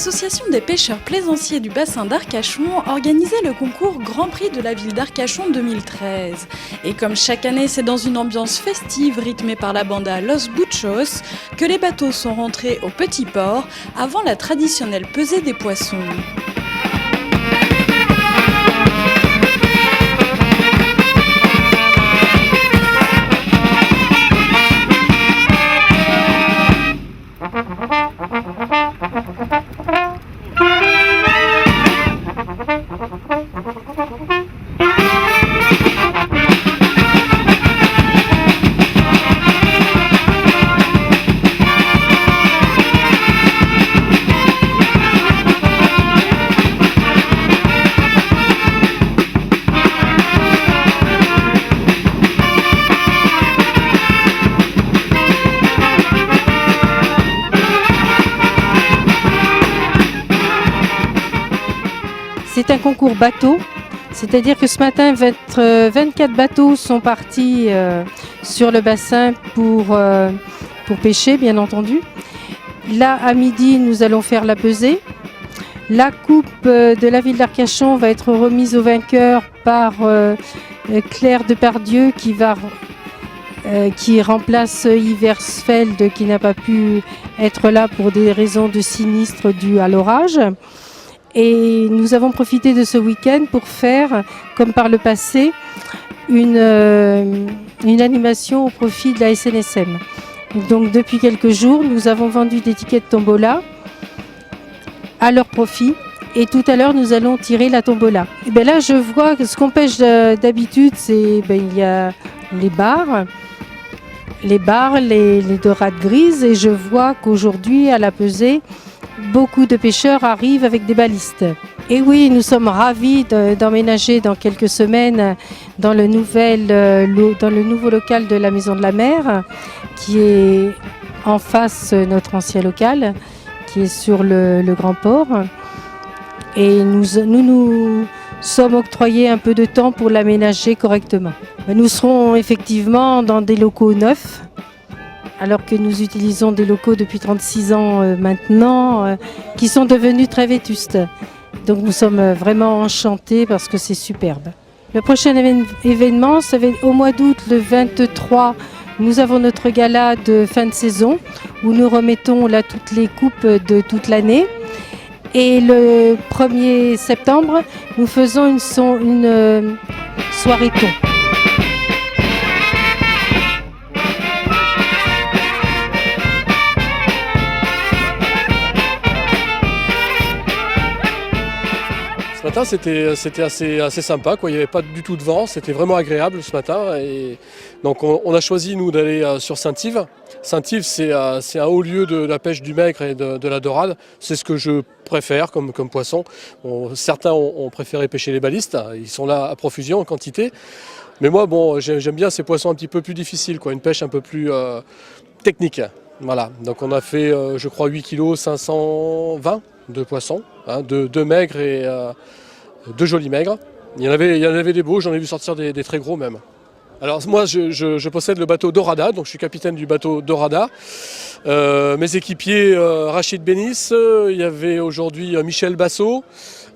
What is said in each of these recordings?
L'association des pêcheurs plaisanciers du bassin d'Arcachon organisait le concours Grand Prix de la ville d'Arcachon 2013. Et comme chaque année, c'est dans une ambiance festive rythmée par la banda Los Buchos que les bateaux sont rentrés au petit port avant la traditionnelle pesée des poissons. C'est un concours bateau, c'est-à-dire que ce matin, 24 bateaux sont partis sur le bassin pour pêcher, bien entendu. Là, à midi, nous allons faire la pesée. La coupe de la ville d'Arcachon va être remise au vainqueur par Claire Depardieu qui remplace Yves Hersfeld qui n'a pas pu être là pour des raisons de sinistre dues à l'orage. Et nous avons profité de ce week-end pour faire, comme par le passé, une animation au profit de la SNSM. Donc depuis quelques jours, nous avons vendu des tickets de tombola à leur profit. Et tout à l'heure, nous allons tirer la tombola. Et bien là, je vois que ce qu'on pêche d'habitude, il y a les bars, les dorades grises. Et je vois qu'aujourd'hui, à la pesée, beaucoup de pêcheurs arrivent avec des balistes. Et oui, nous sommes ravis d'emménager dans quelques semaines dans le nouveau local de la Maison de la Mer, qui est en face notre ancien local, qui est sur le Grand Port. Et nous sommes octroyés un peu de temps pour l'aménager correctement. Nous serons effectivement dans des locaux neufs, alors que nous utilisons des locaux depuis 36 ans maintenant, qui sont devenus très vétustes. Donc nous sommes vraiment enchantés parce que c'est superbe. Le prochain événement, ça va être au mois d'août, le 23, nous avons notre gala de fin de saison, où nous remettons là toutes les coupes de toute l'année. Et le 1er septembre, nous faisons une soirée thon. Ce matin, c'était assez sympa, quoi. Il n'y avait pas du tout de vent, c'était vraiment agréable ce matin. Et donc on a choisi, nous, d'aller sur Saint-Yves. Saint-Yves, c'est un haut lieu de la pêche du maigre et de la dorade. C'est ce que je préfère comme poisson. Certains ont préféré pêcher les balistes, ils sont là à profusion, en quantité. Mais moi, j'aime bien ces poissons un petit peu plus difficiles, quoi. Une pêche un peu plus technique. Voilà, donc on a fait, je crois, 8 kg 520 de poissons, deux maigres et deux jolis maigres. Il y en avait des beaux, j'en ai vu sortir des très gros même. Alors moi je possède le bateau Dorada, donc je suis capitaine du bateau Dorada. Mes équipiers Rachid Bénis, il y avait aujourd'hui Michel Bassot,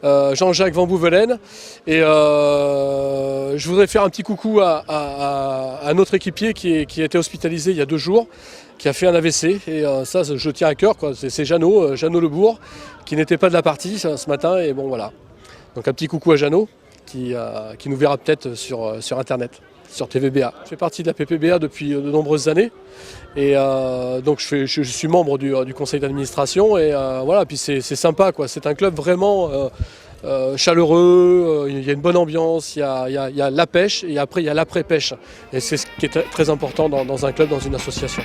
Jean-Jacques Van Bouvelen. Et je voudrais faire un petit coucou à notre équipier qui a été hospitalisé il y a 2 jours, qui a fait un AVC. Et ça, je tiens à cœur, quoi. C'est Jeannot Lebourg, qui n'était pas de la partie ce matin. Et bon, voilà. Donc un petit coucou à Jeannot, qui nous verra peut-être sur Internet, sur TVBA. Je fais partie de la PPBA depuis de nombreuses années. Et donc je suis membre du conseil d'administration. Et voilà, puis c'est sympa, quoi. C'est un club vraiment chaleureux, il y a une bonne ambiance, il y a la pêche et après il y a l'après-pêche. Et c'est ce qui est très important dans un club, dans une association.